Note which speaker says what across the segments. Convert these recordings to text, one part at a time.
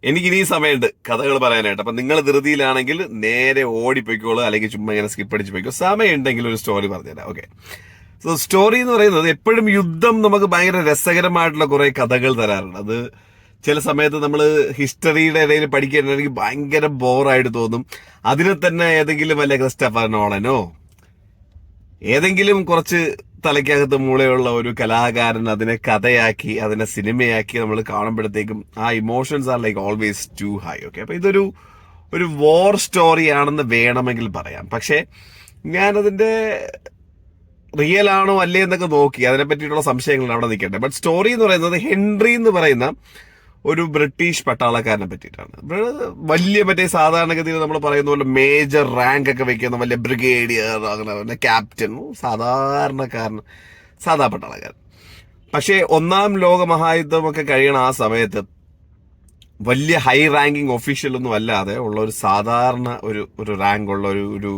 Speaker 1: എനിക്കിനി സമയമുണ്ട് കഥകൾ പറയാനായിട്ട്. അപ്പൊ നിങ്ങൾ ധൃതിയിലാണെങ്കിൽ നേരെ ഓടിപ്പോയിക്കോളൂ, അല്ലെങ്കിൽ ചുമ്മാ ഇങ്ങനെ സ്കിപ്പ് അടിച്ച് പോയിക്കോ. സമയം ഉണ്ടെങ്കിൽ ഒരു സ്റ്റോറി പറഞ്ഞുതരാം. ഓക്കെ. സോ സ്റ്റോറി എന്ന് പറയുന്നത് എപ്പോഴും യുദ്ധം നമുക്ക് ഭയങ്കര രസകരമായിട്ടുള്ള കുറെ കഥകൾ തരാറുണ്ട്. അത് ചില സമയത്ത് നമ്മൾ ഹിസ്റ്ററിയുടെ ഇടയിൽ പഠിക്കുകയാണെങ്കിൽ ഭയങ്കര ബോറായിട്ട് തോന്നും. അതിനെ തന്നെ ഏതെങ്കിലും വല്ല ക്രിസ്റ്റഫർ നോളനോ ഏതെങ്കിലും കുറച്ച് തലയ്ക്കകത്ത് മൂളയുള്ള ഒരു കലാകാരൻ അതിനെ കഥയാക്കി അതിനെ സിനിമയാക്കി നമ്മൾ കാണുമ്പോഴത്തേക്കും ആ emotions are like always too high. Okay. അപ്പൊ ഇതൊരു ഒരു വാർ സ്റ്റോറി ആണെന്ന് വേണമെങ്കിൽ പറയാം. പക്ഷേ ഞാനതിന്റെ റിയൽ ആണോ അല്ലേ എന്നൊക്കെ നോക്കി അതിനെ പറ്റിയിട്ടുള്ള സംശയങ്ങൾ അവിടെ നിൽക്കട്ടെ. ബട്ട് സ്റ്റോറി എന്ന് പറയുന്നത് ഹെൻറി എന്ന് പറയുന്ന ഒരു ബ്രിട്ടീഷ് പട്ടാളക്കാരനെ പറ്റിയിട്ടാണ്. വലിയ മറ്റേ സാധാരണഗതിയിൽ നമ്മൾ പറയുന്ന പോലെ മേജർ റാങ്ക് ഒക്കെ വെക്കുന്ന വലിയ ബ്രിഗേഡിയർ അങ്ങനെ ക്യാപ്റ്റൻ, സാധാരണക്കാരൻ, സാധാ പട്ടാളക്കാരൻ. പക്ഷേ ഒന്നാം ലോക മഹായുദ്ധമൊക്കെ കഴിയണ ആ സമയത്ത് വലിയ ഹൈ റാങ്കിങ് ഒഫീഷ്യൽ ഒന്നും അല്ലാതെ ഉള്ള ഒരു സാധാരണ ഒരു റാങ്ക് ഉള്ള ഒരു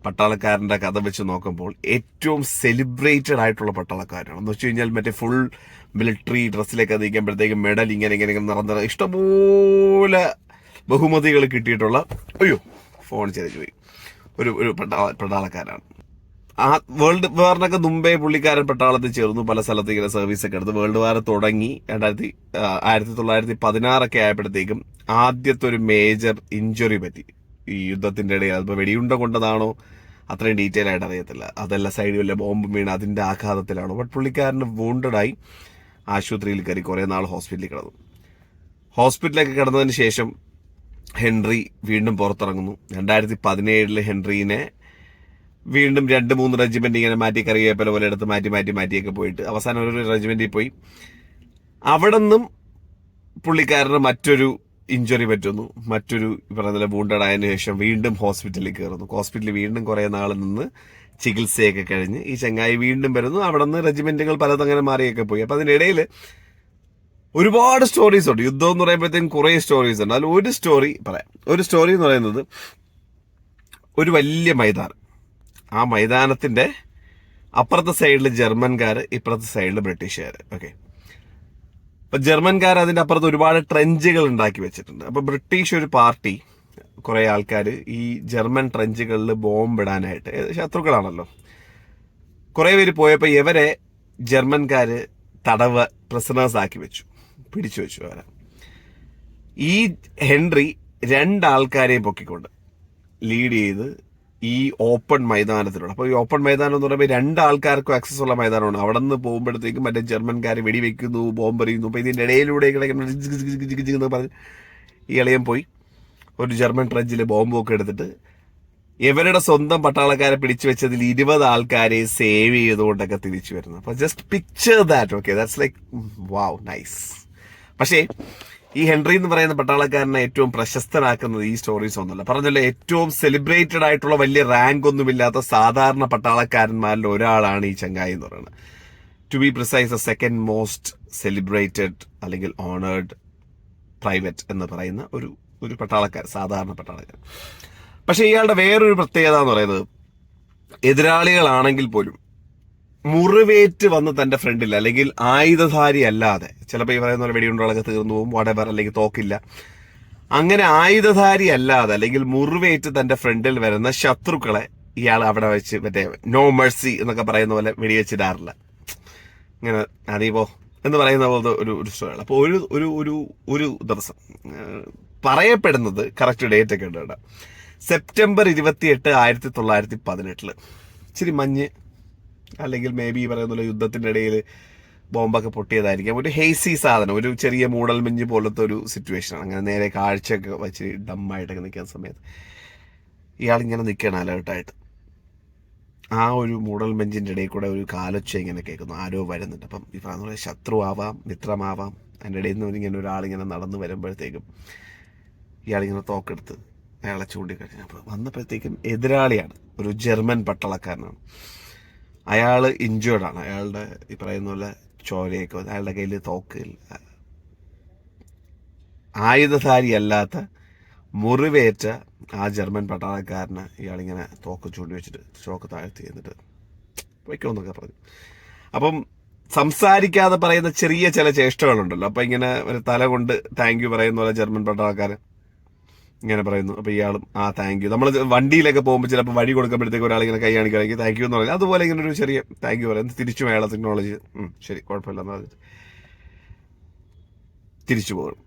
Speaker 1: പട്ടാളക്കാരന്റെ കഥ വെച്ച് നോക്കുമ്പോൾ ഏറ്റവും സെലിബ്രേറ്റഡ് ആയിട്ടുള്ള പട്ടാളക്കാരാണ്. എന്ന് വെച്ച് കഴിഞ്ഞാൽ മറ്റേ ഫുൾ മിലിറ്ററി ഡ്രസ്സിലേക്ക് നിൽക്കുമ്പോഴത്തേക്കും മെഡൽ ഇങ്ങനെ നിറഞ്ഞ ഇഷ്ടംപോലെ ബഹുമതികൾ കിട്ടിയിട്ടുള്ള ഫോൺ ചെയ്തു പോയി ഒരു പട്ടാളക്കാരാണ്. ആ വേൾഡ് വാറിനൊക്കെ മുമ്പേ പുള്ളിക്കാരൻ പട്ടാളത്തിൽ ചേർന്നു, പല സ്ഥലത്ത് ഇങ്ങനെ സർവീസ് ഒക്കെ എടുത്ത് വേൾഡ് വാർ തുടങ്ങി 1916 ആയപ്പോഴത്തേക്കും ആദ്യത്തെ ഒരു മേജർ ഇഞ്ചുറി പറ്റി ഈ യുദ്ധത്തിന്റെ ഇടയിൽ. അതിപ്പോ വെടിയുണ്ട കൊണ്ടതാണോ അത്രയും ഡീറ്റെയിൽ ആയിട്ട് അറിയത്തില്ല. അതല്ല സൈഡിൽ വല്ല ബോംബ് വീണ് അതിന്റെ ആഘാതത്തിലാണോ. ബട്ട് പുള്ളിക്കാരന് വൂണ്ടഡായി ആശുപത്രിയിൽ കയറി കുറെ നാൾ ഹോസ്പിറ്റലിൽ കിടന്നു. ഹോസ്പിറ്റലിലേക്ക് കിടന്നതിന് ശേഷം ഹെൻറി വീണ്ടും പുറത്തിറങ്ങുന്നു. 2017 ഹെൻറീനെ വീണ്ടും 2-3 റെജിമെന്റ് ഇങ്ങനെ മാറ്റി കറിവേപ്പില പോലെ എടുത്ത് മാറ്റിയൊക്കെ പോയിട്ട് അവസാനം ഒരു റെജിമെന്റിൽ പോയി. അവിടെ നിന്നും പുള്ളിക്കാരന് മറ്റൊരു ഇഞ്ചുറി പറ്റുന്നു. മറ്റൊരു പറഞ്ഞ വൂണ്ടഡ് ആയതിനു ശേഷം വീണ്ടും ഹോസ്പിറ്റലിൽ കയറുന്നു. ഹോസ്പിറ്റലിൽ വീണ്ടും കുറെ നാൾ നിന്ന് ചികിത്സയൊക്കെ കഴിഞ്ഞ് ഈ ചങ്ങായി വീണ്ടും വരുന്നു. അവിടെ നിന്ന് റെജിമെന്റുകൾ പലതങ്ങനെ മാറിയൊക്കെ പോയി. അപ്പൊ അതിനിടയിൽ ഒരുപാട് സ്റ്റോറീസ് ഉണ്ട്. യുദ്ധം എന്ന് പറയുമ്പോഴത്തേക്കും കുറെ സ്റ്റോറീസ് ഉണ്ട്. അതിൽ ഒരു സ്റ്റോറി പറയാം. ഒരു സ്റ്റോറി എന്ന് പറയുന്നത് ഒരു വലിയ മൈതാനം. ആ മൈതാനത്തിന്റെ അപ്പുറത്തെ സൈഡിൽ ജർമ്മൻകാർ, ഇപ്പുറത്തെ സൈഡിൽ ബ്രിട്ടീഷുകാർ. ഓക്കെ. അപ്പൊ ജർമ്മൻകാർ അതിന്റെ അപ്പുറത്ത് ഒരുപാട് ട്രെഞ്ചുകൾ ഉണ്ടാക്കി വെച്ചിട്ടുണ്ട്. അപ്പൊ ബ്രിട്ടീഷ് ഒരു പാർട്ടി കുറെ ആൾക്കാർ ഈ ജർമ്മൻ ട്രെഞ്ചുകളിൽ ബോംബ് ഇടാനായിട്ട്, ശത്രുക്കളാണല്ലോ, കുറെ പേര് പോയപ്പോ ഇവരെ ജർമ്മൻകാര് പ്രിസണേഴ്സ് ആക്കി വെച്ചു, പിടിച്ചു വെച്ചു അവരെ. ഈ ഹെൻറി 2 ആൾക്കാരെയും പൊക്കിക്കൊണ്ട് ലീഡ് ചെയ്ത് ഈ ഓപ്പൺ മൈതാനത്തിലൂടെ. അപ്പൊ ഈ ഓപ്പൺ മൈതാനം എന്ന് പറയുമ്പോൾ 2 ആൾക്കാർക്കും ആക്സസ് ഉള്ള മൈതാനമാണ്. അവിടെ നിന്ന് പോകുമ്പോഴത്തേക്കും മറ്റേ ജർമ്മൻകാർ വെടിവെക്കുന്നു, ബോംബ് എറിയുന്നു. അപ്പൊ ഇതിന്റെ ഇടയിലൂടെ പറഞ്ഞ് ഈ ഇളയം പോയി ഒരു ജർമ്മൻ ട്രെഞ്ചിൽ ബോംബൊക്കെ എടുത്തിട്ട് ഇവരുടെ സ്വന്തം പട്ടാളക്കാരെ പിടിച്ചു വെച്ചതിൽ 20 ആൾക്കാരെ സേവ് ചെയ്തുകൊണ്ടൊക്കെ തിരിച്ചു വരുന്നു. അപ്പൊ just picture that. Okay, that's like wow, nice. പക്ഷേ ഈ ഹെൻറി എന്ന് പറയുന്ന പട്ടാളക്കാരനെ ഏറ്റവും പ്രശസ്തനാക്കുന്നത് ഈ സ്റ്റോറീസ് ഒന്നുമല്ല. പറഞ്ഞല്ലോ, ഏറ്റവും സെലിബ്രേറ്റഡ് ആയിട്ടുള്ള വലിയ റാങ്ക് ഒന്നുമില്ലാത്ത സാധാരണ പട്ടാളക്കാരന്മാരിൽ ഒരാളാണ് ഈ ചങ്ങായി എന്ന് പറയുന്നത്. To be precise, the second most celebrated അല്ലെങ്കിൽ ഓണേർഡ് പ്രൈവറ്റ് എന്ന് പറയുന്ന ഒരു പട്ടാളക്കാരൻ, സാധാരണ പട്ടാളക്കാരൻ. പക്ഷെ ഇയാളുടെ വേറൊരു പ്രത്യേകത എന്ന് പറയുന്നത്, എതിരാളികളാണെങ്കിൽ പോലും മുറിവേറ്റ് വന്ന് തന്റെ ഫ്രണ്ടിൽ അല്ലെങ്കിൽ ആയുധധാരി അല്ലാതെ, ചിലപ്പോൾ ഈ പറയുന്ന പോലെ വെടിയുണ്ടകളൊക്കെ തീർന്നു പോകും, വടവർ, അല്ലെങ്കിൽ തോക്കില്ല, അങ്ങനെ ആയുധധാരി അല്ലാതെ അല്ലെങ്കിൽ മുറിവേറ്റ് തന്റെ ഫ്രണ്ടിൽ വരുന്ന ശത്രുക്കളെ ഇയാൾ അവിടെ വെച്ച് മറ്റേ നോ മെർസി എന്നൊക്കെ പറയുന്ന പോലെ വെടിവെച്ചിടാറില്ല. ഇങ്ങനെ അതീപോ എന്ന് പറയുന്ന പോലത്തെ ഒരു സ്റ്റോറിയാണ്. അപ്പോൾ ഒരു ദിവസം പറയപ്പെടുന്നത്, കറക്റ്റ് ഡേറ്റ് ഒക്കെ ഉണ്ട് കേട്ടോ, സെപ്റ്റംബർ 28, 1918. ഇച്ചിരി മഞ്ഞ് അല്ലെങ്കിൽ മേ ബി പറയുന്ന യുദ്ധത്തിന്റെ ഇടയിൽ ബോംബൊക്കെ പൊട്ടിയതായിരിക്കാം. ഒരു ഹേസി സാധനം, ഒരു ചെറിയ മൂടൽ മഞ്ഞ് പോലത്തെ ഒരു സിറ്റുവേഷൻ. അങ്ങനെ നേരെ കാഴ്ചയൊക്കെ വെച്ച് ഡമ്മായിട്ടൊക്കെ നിൽക്കുന്ന സമയത്ത് ഇയാളിങ്ങനെ നിൽക്കണം അലേർട്ടായിട്ട്. ആ ഒരു മൂടൽ മഞ്ഞിന്റെ ഇടയിൽ കൂടെ ഒരു കാലൊച്ച ഇങ്ങനെ കേൾക്കുന്നു, ആരോ വരുന്നുണ്ട്. അപ്പം ഈ പറയുന്ന പോലെ ശത്രു ആവാം, മിത്രമാവാം. അതിൻ്റെ ഇടയിൽ നിന്ന് ഇങ്ങനെ ഒരാളിങ്ങനെ നടന്നു വരുമ്പോഴത്തേക്കും ഇയാളിങ്ങനെ തോക്കെടുത്ത് അയാളെ ചൂണ്ടിക്കഴിഞ്ഞു. അപ്പോൾ വന്നപ്പോഴത്തേക്കും എതിരാളിയാണ്, ഒരു ജർമ്മൻ പട്ടാളക്കാരനാണ്. അയാൾ ഇഞ്ചേർഡാണ്. അയാളുടെ ഈ പറയുന്ന പോലെ ചോരയൊക്കെ, അയാളുടെ കയ്യിൽ തോക്കിൽ ആയുധധാരി അല്ലാത്ത മുറിവേറ്റ ആ ജർമ്മൻ പട്ടാളക്കാരന് ഇയാളിങ്ങനെ തോക്ക് ചൂണ്ടി വെച്ചിട്ട് ചോക്ക് താഴ്ത്തി എന്നിട്ട് വയ്ക്കുമെന്നൊക്കെ പറഞ്ഞു. അപ്പം സംസാരിക്കാതെ പറയുന്ന ചെറിയ ചില ചേഷ്ടകളുണ്ടല്ലോ. അപ്പൊ ഇങ്ങനെ ഒരു തല കൊണ്ട് താങ്ക് യു പറയുന്ന പോലെ ജർമ്മൻ പട്ടാളക്കാരൻ ഇങ്ങനെ പറയുന്നു. അപ്പൊ ഇയാളും താങ്ക് യു. നമ്മൾ വണ്ടിയിലൊക്കെ പോകുമ്പോൾ ചിലപ്പോൾ വഴി കൊടുക്കുമ്പോഴത്തേക്ക് ഒരാൾ ഇങ്ങനെ കൈ കാണിക്കുകയാണെങ്കിൽ താങ്ക് യു എന്ന് പറയുന്നത് അതുപോലെ ഇങ്ങനെ ഒരു ചെറിയ താങ്ക് യു പറയുന്നത് തിരിച്ചും അയാളെ ടെക്നോളജി ശരി കുഴപ്പമില്ല എന്ന് പറഞ്ഞിട്ട് തിരിച്ചു പോകും.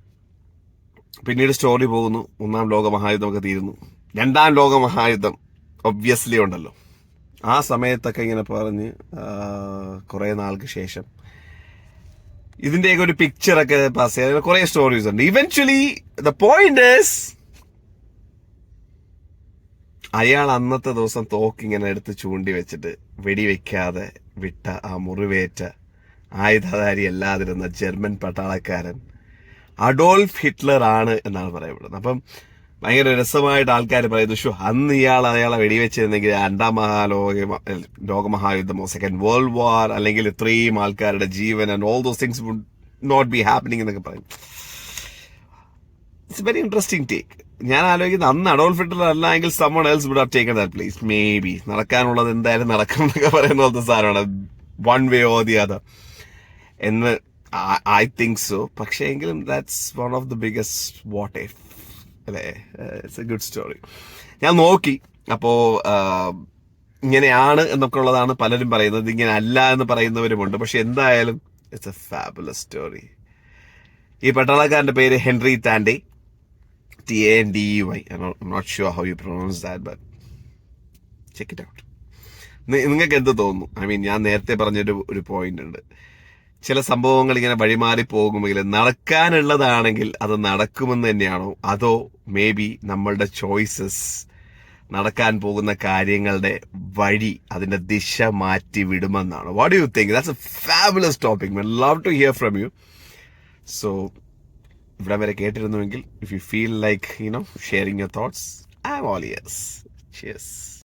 Speaker 1: പിന്നീട് സ്റ്റോറി പോകുന്നു. 1-ാം ലോകമഹായുദ്ധമൊക്കെ തീരുന്നു. 2-ാം ലോകമഹായുദ്ധം ഒബ്വിയസ്ലി ഉണ്ടല്ലോ. ആ സമയത്തൊക്കെ ഇങ്ങനെ പറഞ്ഞ് കുറെ നാൾക്ക് ശേഷം ഇതിന്റെയൊക്കെ ഒരു പിക്ചറൊക്കെ പാസ് ചെയ്യാൻ കുറെ സ്റ്റോറീസ് ഉണ്ട്. ഇവൻച്വലി ദ പോയിന്റ് ഈസ് അയാൾ അന്നത്തെ ദിവസം തോക്കിങ്ങനെ എടുത്ത് ചൂണ്ടി വെച്ചിട്ട് വെടിവെക്കാതെ വിട്ട ആ മുറിവേറ്റ ആയുധധാരി അല്ലാതിരുന്ന ജർമ്മൻ പട്ടാളക്കാരൻ അഡോൾഫ് ഹിറ്റ്ലർ ആണ് എന്നാണ് പറയപ്പെടുന്നത്. അപ്പം ഭയങ്കര രസമായിട്ട് ആൾക്കാർ പറയുന്നു, അന്ന് അയാളെ വെടിവെച്ചിരുന്നെങ്കിൽ 2-ാം ലോകമഹായുദ്ധമോ സെക്കൻഡ് വേൾഡ് വാർ അല്ലെങ്കിൽ ഇത്രയും ആൾക്കാരുടെ ജീവൻ and all those things would not be happening എന്നൊക്കെ പറയും. It's very interesting take. ഞാൻ ആലോചിക്കുന്നത് അന്ന് അഡോൾഫ് ഹിറ്റ്ലർ അല്ല എങ്കിൽ someone else would have taken that place. Maybe നടക്കാനുള്ളത് എന്തായാലും നടക്കും എന്നൊക്കെ പറയുന്ന പോലത്തെ സാധനമാണ്. One way or the other എന്ന് ഐ തിങ്ക് സോ. പക്ഷേ എങ്കിലും that's one of the biggest what if അല്ലേ. It's a good story. ഞാൻ നോക്കി. അപ്പോ ഇങ്ങനെയാണ് എന്നൊക്കെ ഉള്ളതാണ് പലരും പറയുന്നത്. ഇങ്ങനെ അല്ല എന്ന് പറയുന്നവരുമുണ്ട്. പക്ഷെ എന്തായാലും ഇറ്റ്സ് എ ഫാബുലസ് സ്റ്റോറി. ഈ പട്ടാളക്കാരന്റെ പേര് Henry താൻഡെ, TANDEY. I'm not sure how you pronounce that, but check it out. നിങ്ങൾക്ക് എന്ത് തോന്നുന്നു? ഞാൻ നേരത്തെ പറഞ്ഞൊരു പോയിന്റ് ഉണ്ട്. ചില സംഭവങ്ങൾ ഇങ്ങനെ വഴിമാറി പോകുമെങ്കിൽ നടക്കാനുള്ളതാണെങ്കിൽ അത് നടക്കുമെന്ന് തന്നെയാണോ, അതോ മേ ബി നമ്മളുടെ ചോയ്സസ് നടക്കാൻ പോകുന്ന കാര്യങ്ങളുടെ വഴി അതിന്റെ ദിശ മാറ്റി വിടുമെന്നാണോ? What do you think? That's a fabulous topic. I love to hear from you. So ഇവിടെ വരെ കേട്ടിരുന്നുവെങ്കിൽ if you feel like sharing your thoughts, I'm all ears. Cheers.